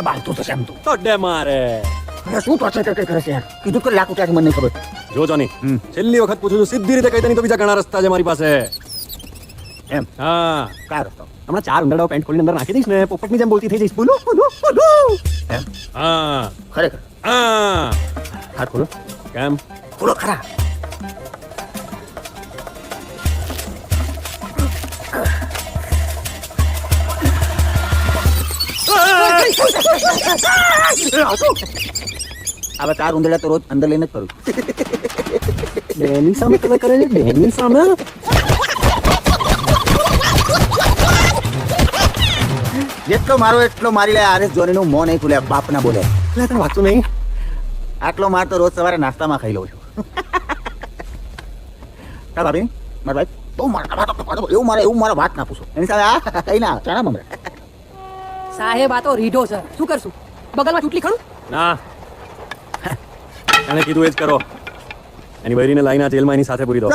બાલતો તો એમ તું તો ડે મારે અરે શું તો છે કરે છે યાર કીધું કે લાખ રૂપિયા મને નહીં ખબર જો જોની છેલ્લી વખત પૂછું છું સીધી રીતે કહી દે, નહીં તો બીજા ઘણા રસ્તા છે મારી પાસે. એમ હા કા રસ્તો હમણાં 4 ઉંદરડાઓ પેન્ટ ખોલીને અંદર નાખી દઈશ ને પોપટની જેમ બોલતી થઈ જઈશ. બોલો બોલો બોલો. એમ હા ખરેખર હા હાથ ખોલો કેમ ખોલો ખરા હવે 4 ઉંદરડા તો રોજ અંદર લઈને જ ફરું બેની સામે તમે કરે છે, બેની સામે. જેટલો મારો એટલો મારી લે. આરએસ જોનીનું મોં નહીં ખુલે, બાપ ના બોલે. એટલે તને વાંચતું નહીં. આટલો માર તો રોજ સવારે નાસ્તામાં ખાઈ લઉં છું. કા ભાભી મારા ભાઈ બહુ મારા એવું મારા વાત ના પૂછો. એની સાથે આ કઈ ના ચાણા મમરા. સાહેબ આ તો રીઢો છે, શું કરશું? બગલમાં ચૂંટલી ખણું? ના એને કીધું એ જ કરો. એની બૈરીને લાઈના જેલમાં એની સાથે પૂરી દો.